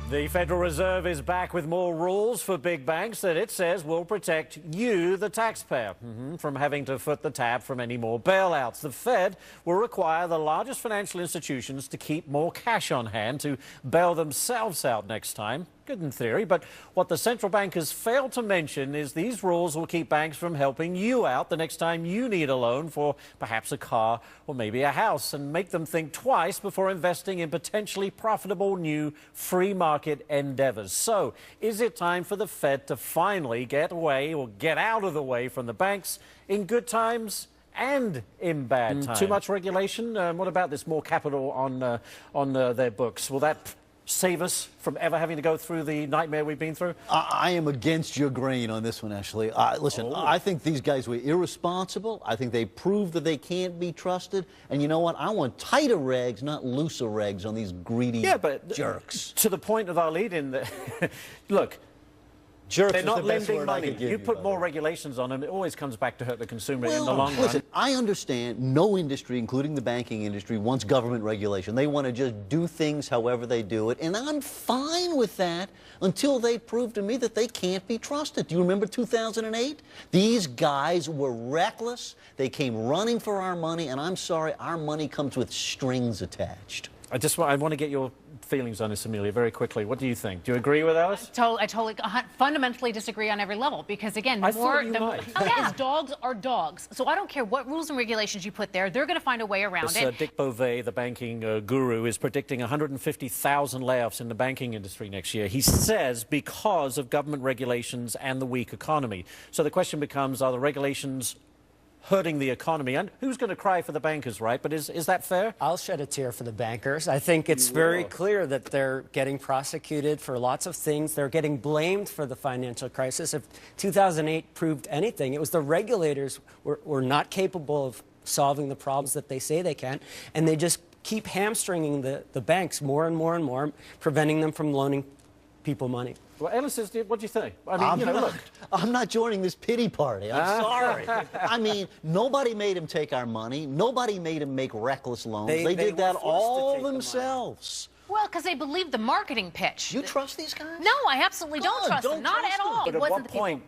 The Federal Reserve is back with more rules for big banks that it says will protect you, the taxpayer, from having to foot the tab from any more bailouts. The Fed will require the largest financial institutions to keep more cash on hand to bail themselves out next time. Good in theory, but what the central bank has failed to mention is these rules will keep banks from helping you out the next time you need a loan for perhaps a car or maybe a house, and make them think twice before investing in potentially profitable new free market endeavors. So, is it time for the Fed to finally get away or get out of the way from the banks in good times and in bad times? Too much regulation? What about this more capital on their books? Will that save us from ever having to go through the nightmare we've been through? I am against your grain on this one, Ashley. Listen, I think these guys were irresponsible. I think they proved that they can't be trusted. And you know what? I want tighter regs, not looser regs on these greedy jerks. To the point of our lead in the look, jerks they're not the best lending word I money. could give You put more regulations on them, it always comes back to hurt the consumer in the long run. Listen, I understand no industry, including the banking industry, wants government regulation. They want to just do things however they do it, and I'm fine with that until they prove to me that they can't be trusted. Do you remember 2008? These guys were reckless. They came running for our money, and I'm sorry, our money comes with strings attached. I want to get your feelings on this, Amelia, very quickly. What do you think? Do you agree with Ellis? I totally fundamentally disagree on every level, because again, dogs are dogs. So I don't care what rules and regulations you put there, they're going to find a way around it. Dick Beauvais, the banking guru, is predicting 150,000 layoffs in the banking industry next year. He says because of government regulations and the weak economy. So the question becomes, are the regulations hurting the economy? And who's going to cry for the bankers, right? But is that fair? I'll shed a tear for the bankers. I think it's very clear that they're getting prosecuted for lots of things. They're getting blamed for the financial crisis. If 2008 proved anything, it was the regulators were not capable of solving the problems that they say they can, and they just keep hamstringing the banks more and more and more, preventing them from loaning people money. Well, Ellis, what do you think? I mean, look. I'm not joining this pity party. I'm sorry. I mean, nobody made them take our money. Nobody made them make reckless loans. They did that all themselves. Well, because they believed the marketing pitch. You trust these guys? No, I absolutely don't trust them. Not at all. But at what point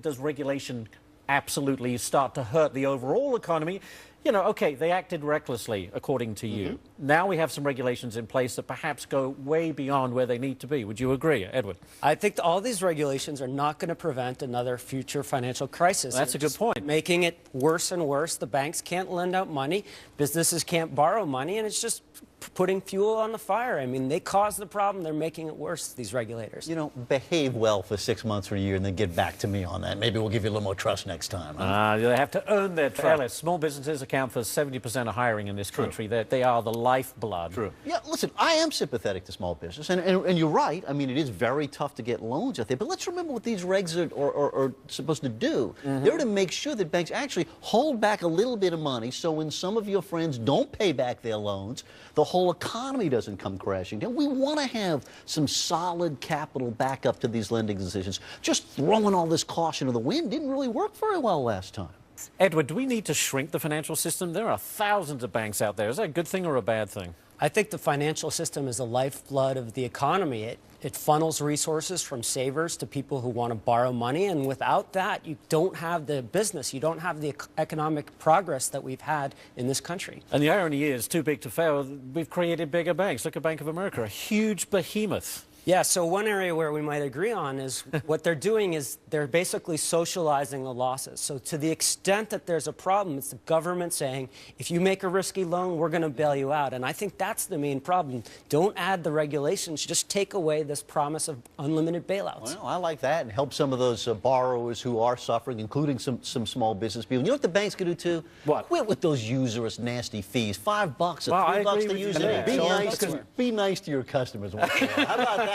does regulation absolutely start to hurt the overall economy? You know, okay, they acted recklessly, according to you. Now we have some regulations in place that perhaps go way beyond where they need to be. Would you agree, Edward? I think all these regulations are not going to prevent another future financial crisis. That's a good point. Making it worse and worse. The banks can't lend out money. Businesses can't borrow money, and it's just putting fuel on the fire. I mean, they caused the problem. They're making it worse, these regulators. You know, behave well for 6 months or a year and then get back to me on that. Maybe we'll give you a little more trust next time. They have to earn their trust. Small businesses account for 70% of hiring in this country. They are the lifeblood. True. Yeah, listen, I am sympathetic to small business, and you're right. I mean, it is very tough to get loans out there. But let's remember what these regs are supposed to do. They're to make sure that banks actually hold back a little bit of money, so when some of your friends don't pay back their loans, the whole economy doesn't come crashing down. We want to have some solid capital back up to these lending decisions. Just throwing all this caution to the wind didn't really work very well last time. Edward, do we need to shrink the financial system? There are thousands of banks out there. Is that a good thing or a bad thing? I think the financial system is the lifeblood of the economy. It funnels resources from savers to people who want to borrow money, and without that, you don't have the business, you don't have the economic progress that we've had in this country. And the irony is, too big to fail, we've created bigger banks. Look at Bank of America, a huge behemoth. Yeah, so one area where we might agree on is what they're doing is they're basically socializing the losses. So to the extent that there's a problem, it's the government saying, if you make a risky loan, we're going to bail you out. And I think that's the main problem. Don't add the regulations, just take away this promise of unlimited bailouts. Well, I like that, and help some of those borrowers who are suffering, including some small business people. You know what the banks could do too? What? Quit with those usurious, nasty fees. $5 or $3 to use it. Be nice to your customers. How about that?